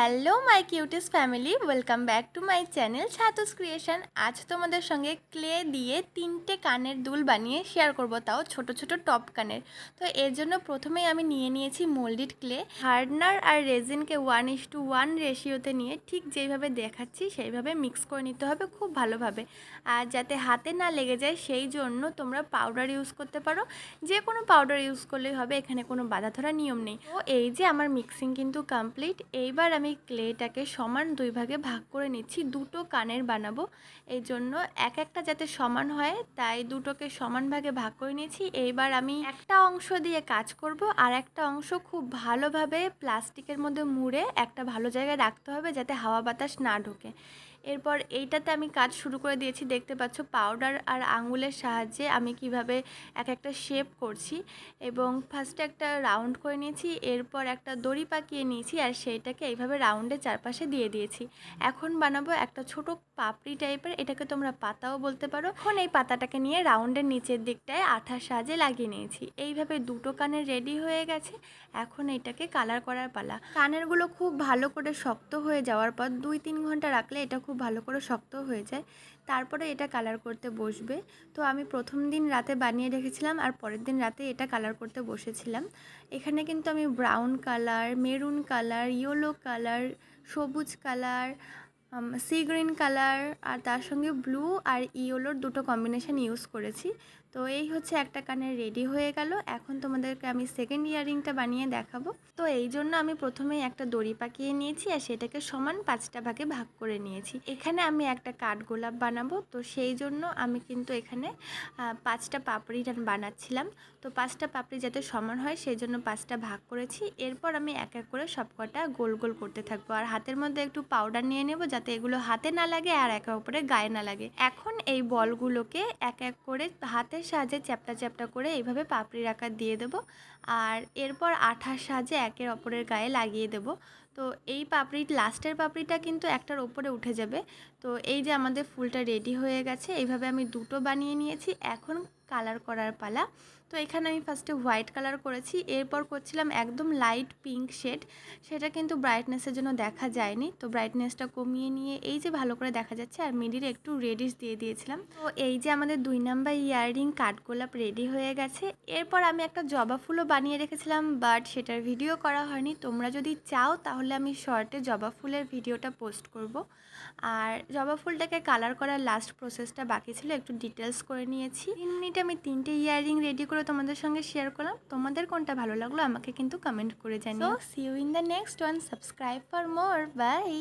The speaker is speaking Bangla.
Hello my cuties family, welcome back to my channel Chhatu's creation. আজ তোমাদের সঙ্গে ক্লে দিয়ে 3টে কানের দুল বানিয়ে শেয়ার করব, তাও ছোট ছোট টপ কানের। তো এর জন্য প্রথমেই আমি নিয়ে নিয়েছি মোল্ডেড ক্লে। হার্ডনার আর রেজিনকে 1:1 রেশিওতে নিয়ে ঠিক যেইভাবে দেখাচ্ছি সেইভাবে মিক্স করে নিতে হবে খুব ভালোভাবে। আর যাতে হাতে না লেগে যায় সেই জন্য তোমরা পাউডার ইউজ করতে পারো, যে কোনো পাউডার ইউজ করলেই হবে, এখানে কোনো বাধা ধরা নিয়ম নেই। তো এই যে আমার মিক্সিং কিন্তু কমপ্লিট। এইবার আমি ক্লেটাকে সমান 2 ভাগে ভাগ করে নিচ্ছি, দুটো কানের বানাবো। এই জন্য একটা যাতে সমান হয় তাই দুটোকে সমান ভাগে ভাগ করে নিয়েছি। এইবার আমি একটা অংশ দিয়ে কাজ করব, আর একটা অংশ খুব ভালোভাবে প্লাস্টিকের মধ্যে মুড়ে একটা ভালো জায়গায় রাখতে হবে যাতে হাওয়া বাতাস না ঢোকে। এরপর এইটাতে আমি কাজ শুরু করে দিয়েছি, দেখতে পাচ্ছ পাউডার আর আঙুলের সাহায্যে আমি কিভাবে একটা শেপ করছি। এবং ফার্স্টে একটা রাউন্ড করে নিয়েছি, এরপর একটা দড়ি পাকিয়ে নিয়েছি আর সেইটাকে এইভাবে রাউন্ডে চারপাশে দিয়ে দিয়েছি। এখন বানাবো একটা ছোট পাপড়ি টাইপের, এটাকে তোমরা পাতাও বলতে পারো। এখন এই পাতাটাকে নিয়ে রাউন্ডের নিচের দিকটায় আঠার সাহায্যে লাগিয়ে নিয়েছি। এইভাবে দুটো কানের রেডি হয়ে গেছে। এখন এটাকে কালার করার পালা। কানেরগুলো খুব ভালো করে শক্ত হয়ে যাওয়ার পর 2-3 ঘন্টা রাখলে এটা খুব ভালো করে শক্ত হয়ে যায়। তারপরে এটা কালার করতে বসবে। তো আমি প্রথম দিন রাতে বানিয়ে রেখেছিলাম আর পরের দিন রাতে এটা কালার করতে বসেছিলাম। এখানে কিন্তু আমি brown colour, maroon colour, yellow colour, সবুজ কালার, সি গ্রিন কালার আর তার সঙ্গে ব্লু আর ইয়েলোর দুটো কম্বিনেশন ইউজ করেছি। তো এই হচ্ছে একটা কানের রেডি হয়ে গেল। এখন তোমাদেরকে আমি সেকেন্ড ইয়াররিংটা বানিয়ে দেখাবো। তো এই জন্য আমি প্রথমেই একটা দড়ি পাকিয়ে নিয়েছি আর সেটাকে সমান 5টা ভাগে ভাগ করে নিয়েছি। এখানে আমি একটা কাঠগোলাপ বানাবো, তো সেই জন্য আমি কিন্তু এখানে 5টা পাপড়ি বানাচ্ছিলাম। তো 5টা পাপড়ি যাতে সমান হয় সেই জন্য 5টা ভাগ করেছি। এরপর আমি এক এক করে সবকটা গোল গোল করতে থাকবো, আর হাতের মধ্যে একটু পাউডার নিয়ে নেব যাতে এগুলো হাতে না লাগে আর একে অপরের গায়ে না লাগে। এখন এই বলগুলোকে এক এক করে হাতের সাহায্যে চ্যাপটা চ্যাপটা করে এইভাবে পাপড়ির আকার দিয়ে দেবো, আর এরপর আঠার সাহায্যে একের অপরের গায়ে লাগিয়ে দেবো। তো এই লাস্টের পাপড়িটা কিন্তু একটার ওপরে উঠে যাবে। তো এই যে আমাদের ফুলটা রেডি হয়ে গেছে। এইভাবে আমি দুটো বানিয়ে নিয়েছি। এখন কালার করার পালা। তো এখানে আমি ফার্স্টে হোয়াইট কালার করেছি, এরপর করছিলাম একদম লাইট পিঙ্ক শেড। সেটা কিন্তু ব্রাইটনেসের জন্য দেখা যায়নি, তো ব্রাইটনেসটা কমিয়ে নিয়ে এই যে ভালো করে দেখা যাচ্ছে, আর মিডিলে একটু রেডিশ দিয়ে দিয়েছিলাম। তো এই যে আমাদের 2 নাম্বার ইয়াররিং কাঠগোলাপ রেডি হয়ে গেছে। এরপর আমি একটা জবা ফুলও বানিয়ে রেখেছিলাম, বাট সেটার ভিডিও করা হয়নি। তোমরা যদি চাও তাহলে আমি শর্টে জবা ফুলের ভিডিওটা পোস্ট করব। আর জবা ফুলটাকে কালার করার লাস্ট প্রসেসটা বাকি ছিল, একটু ডিটেলস করে নিয়েছি। 3 মিনিটে আমি 3টে ইয়াররিং রেডি করে তোমাদের সঙ্গে শেয়ার করলাম। তোমাদের কোনটা ভালো লাগলো আমাকে কিন্তু কমেন্ট করে জানিও। See you in the next one. Subscribe for more. By.